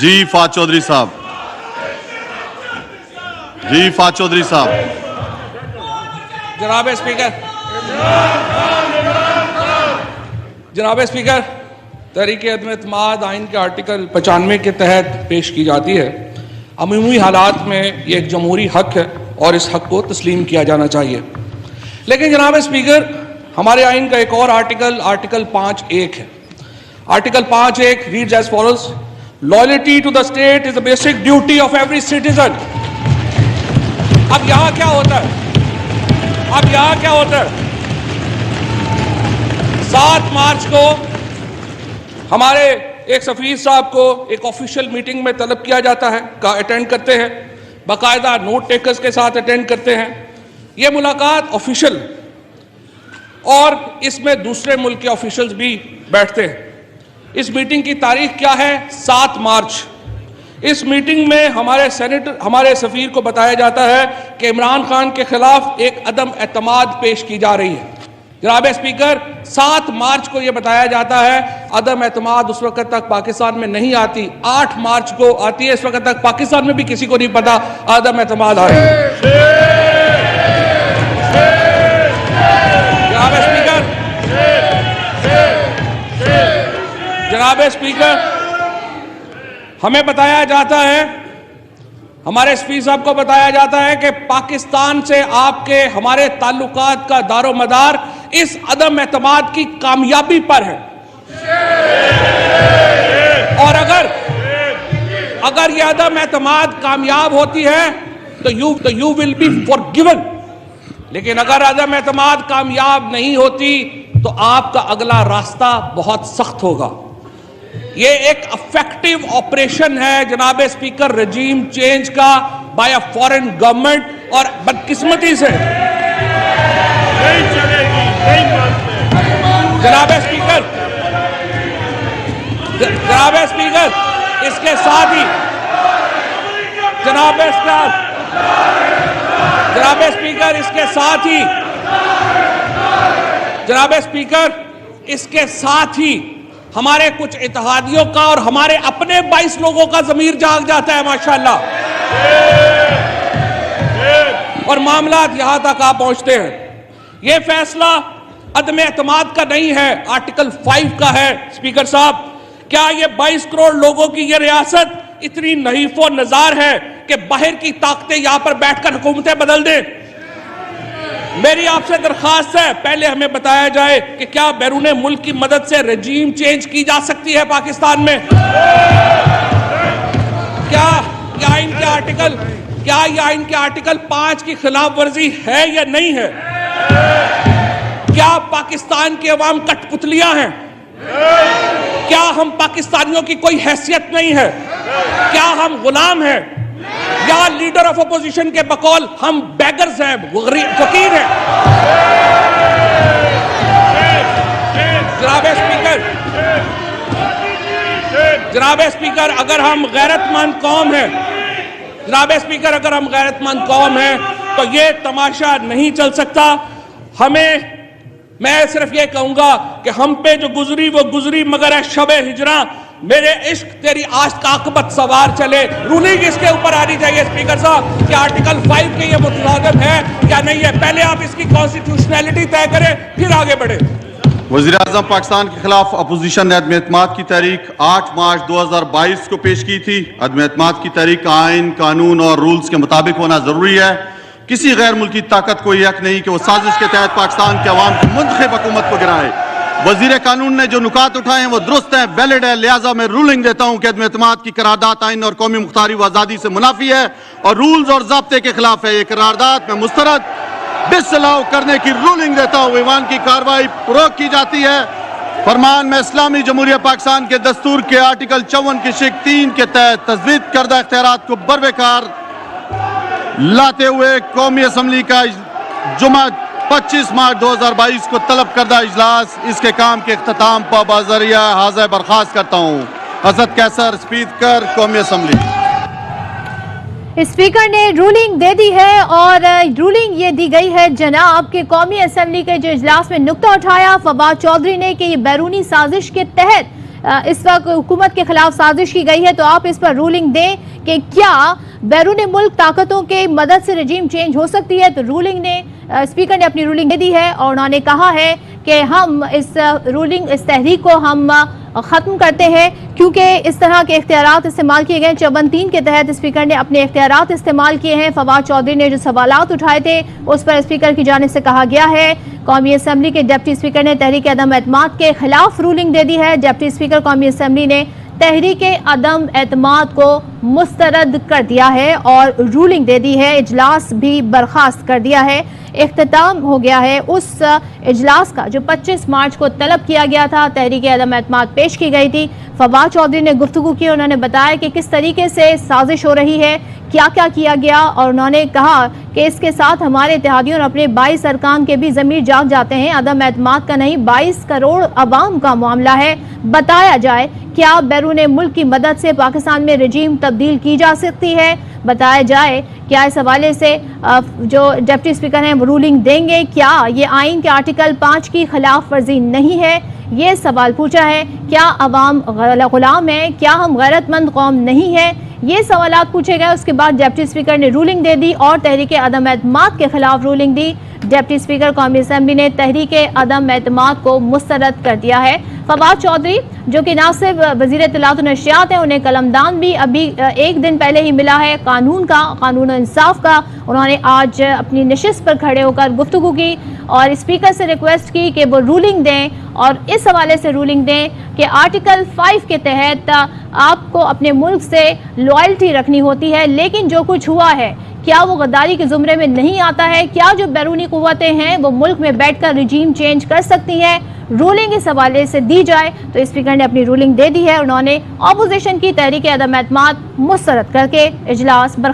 जी फाज चौधरी साहब, जी फाज चौधरी साहब। जनाब स्पीकर, तहरीक अदम एतमाद आइन के आर्टिकल 95 के तहत पेश की जाती है। अमूमी हालात में ये एक जमहूरी हक है और इस हक को तस्लीम किया जाना चाहिए। लेकिन जनाब स्पीकर, हमारे आइन का एक और आर्टिकल 5(1) है। Article 5(1) reads as follows: loyalty to the state is the basic duty of every citizen. अब यहाँ क्या होता है? 7 मार्च को हमारे एक सफीर साहब को एक ऑफिशियल मीटिंग में तलब किया जाता है, अटेंड करते हैं, बाकायदा नोट टेकर्स के साथ अटेंड करते हैं। ये मुलाकात ऑफिशियल, और इसमें दूसरे मुल्क के ऑफिशियल्स भी बैठते हैं। इस मीटिंग की तारीख क्या है? 7 मार्च। इस मीटिंग में हमारे सफीर को बताया जाता है कि इमरान खान के खिलाफ एक अदम एतमाद पेश की जा रही है। जनाब स्पीकर, 7 मार्च को यह बताया जाता है। अदम एतमाद उस वक्त तक पाकिस्तान में नहीं आती, 8 मार्च को आती है। इस वक्त तक पाकिस्तान में भी किसी को नहीं पता अदम एतमाद आ रही है। जनाब स्पीकर, हमें बताया जाता है, हमारे स्पीकर साहब को बताया जाता है कि पाकिस्तान से आपके हमारे ताल्लुकात का दारो मदार इस अदम एतमाद की कामयाबी पर है। और अगर यह अदम एतमाद कामयाब होती है तो यू विल बी फॉरगिवन। लेकिन अगर अदम एतमाद कामयाब नहीं होती तो आपका अगला रास्ता बहुत सख्त होगा। ये एक इफेक्टिव ऑपरेशन है जनाब स्पीकर, रजीम चेंज का बाय अ फॉरेन गवर्नमेंट, और बदकिस्मती से नहीं चलेगी, नहीं मानते। जनाब स्पीकर, इसके साथ ही इसके साथ ही हमारे कुछ इत्तेहादियों का और हमारे अपने 22 लोगों का ज़मीर जाग जाता है माशाअल्लाह, और मामलात यहां तक आ पहुंचते हैं। यह फैसला अदम एतमाद का नहीं है, आर्टिकल 5 का है। स्पीकर साहब, क्या ये 22 करोड़ लोगों की यह रियासत इतनी नहीफो नजार है कि बाहर की ताकतें यहां पर बैठकर हुकूमतें बदल दें? मेरी आपसे दरखास्त है, पहले हमें बताया जाए कि क्या बैरून मुल्क की मदद से रजीम चेंज की जा सकती है पाकिस्तान में? क्या ये आइन के आर्टिकल 5 की खिलाफ वर्जी है या नहीं है? क्या पाकिस्तान की अवाम कठपुतलियां हैं? क्या हम पाकिस्तानियों की कोई हैसियत नहीं है? क्या हम गुलाम हैं? या लीडर ऑफ अपोजिशन के बकौल हम बैगर्स हैं, फकीर हैं? जनाब स्पीकर, अगर हम गैरतमंद कौम हैं तो ये तमाशा नहीं चल सकता। मैं सिर्फ ये कहूंगा कि हम पे जो गुजरी वो गुजरी, मगर है शबे हिजरा, मेरे इश्क तेरी आश्क आकबत सवार चले। रूलिंग इसके ऊपर आनी चाहिए स्पीकर साहब कि आर्टिकल 5 के ये मुताबिक है क्या नहीं है। पहले आप इसकी कॉन्स्टिट्यूशनैलिटी तय करें, फिर आगे बढ़े। वज़ीर आज़म पाकिस्तान के खिलाफ अपोजिशन ने अदम एतमाद की तारीख 8 मार्च 2022 को पेश की थी। अदम एतमाद की तारीख आइन, कानून और रूल्स के मुताबिक होना जरूरी है। किसी गैर मुल्की ताकत को यह हक नहीं कि वो साजिश के तहत पाकिस्तान के अवाम की मुंतखब हुकूमत को गिराए। वजीर कानून ने जो नुकात उठाए हैं वो दुरुस्त है, वैलिड है। लिहाजा मैं रूलिंग देता हूं कि अदम एतमाद की करारदाद आइन और कौमी मुख्तारी व आज़ादी से मुनाफी है और रूल्स और ज़ाब्ते के खिलाफ है। ये करारदाद में मुस्तरद डिसअलाउ करने की रूलिंग देता हूं। ईवान की कार्रवाई रोक की जाती है। फरमान में इस्लामी जमहूरिया पाकिस्तान के दस्तूर के आर्टिकल 54 की शिक 3 के तहत तजवीज़ करदा इख्तियारात को बरवेकार लाते हुए कौमी असम्बली का जुमा 25 मार्च 2022 को तलब करदा इजलास इसके काम के इख्तिताम पर बाज़रिया हाज़िर बर्खास्त करता हूँ। हज़रत कैसर, स्पीकर कौमी असम्बली। स्पीकर ने रूलिंग दे दी है और रूलिंग ये दी गई है जनाब के कौमी असम्बली के जो इजलास में नुक्ता उठाया फवाद चौधरी ने कि ये बैरूनी साजिश के तहत इस वक्त हुकूमत के खिलाफ साजिश की गई है, तो आप इस पर रूलिंग दें कि क्या बैरून मुल्क ताकतों के मदद से रजीम चेंज हो सकती है। तो रूलिंग ने स्पीकर ने अपनी रूलिंग दे दी है और उन्होंने कहा है कि हम इस तहरीक को हम ख़त्म करते हैं क्योंकि इस तरह के इख्तियारात इस्तेमाल किए गए। 54(3) के तहत स्पीकर ने अपने इख्तियारात इस्तेमाल किए हैं। फवाद चौधरी ने जो सवालात उठाए थे उस पर स्पीकर की जानिब से कहा गया है। कौमी असम्बली के डिप्टी स्पीकर ने तहरीक अदम एतमाद के खिलाफ रूलिंग दे दी है। डिप्टी स्पीकर कौमी असम्बली ने तहरीक अदम एतमाद को मुस्तरद कर दिया है और रूलिंग दे दी है। इजलास भी बर्खास्त कर दिया है। इख्तिताम हो गया है उस इजलास का जो 25 मार्च को तलब किया गया था। तहरीक अदम एतमाद पेश की गई थी। फवाद चौधरी ने गुफ्तगू की। उन्होंने बताया कि किस तरीके से साजिश हो रही है, क्या क्या किया गया, और उन्होंने कहा कि इसके साथ हमारे इत्तेहादियों और अपने 22 अरकान के भी ज़मीर जाग जाते हैं। अदम एतमाद का नहीं, 22 करोड़ अवाम का मामला है। बताया जाए क्या बैरून मुल्क की मदद से पाकिस्तान में रजीम तब्दील की जा सकती है। बताया जाए क्या इस हवाले से जो डिप्टी स्पीकर हैं वो रूलिंग देंगे। क्या ये आइन के आर्टिकल 5 की खिलाफ वर्जी नहीं है, ये सवाल पूछा है। क्या अवाम गुलाम है, क्या हम गैरतमंद कौम नहीं है, ये सवालात पूछे गए। उसके बाद डिप्टी स्पीकर ने रूलिंग दे दी और तहरीक अदम एतमाद के खिलाफ रूलिंग दी। डिप्टी स्पीकर कौमी असम्बली ने तहरीक अदम एतमाद को मुस्तरद कर दिया है। फवाद चौधरी जो कि ना सिर्फ वज़ीर इत्तलात और नशियात हैं, उन्हें कलमदान भी अभी एक दिन पहले ही मिला है कानून और इंसाफ का। उन्होंने आज अपनी नशिस्त पर खड़े होकर गुफ्तगू की और स्पीकर से रिक्वेस्ट की कि वो रूलिंग दें और इस हवाले से रूलिंग दें कि आर्टिकल 5 के तहत आपको अपने मुल्क से लॉयल्टी रखनी होती है, लेकिन जो कुछ हुआ है क्या वो गद्दारी के जुमरे में नहीं आता है। क्या जो बैरूनी कुव्वतें हैं वो मुल्क में बैठकर रिजीम चेंज कर सकती हैं। रूलिंग इस हवाले से दी जाए। तो स्पीकर ने अपनी रूलिंग दे दी है। उन्होंने ऑपोजिशन की तहरीक अदम एतमाद मुस्तरद करके इजलास बर्खास्त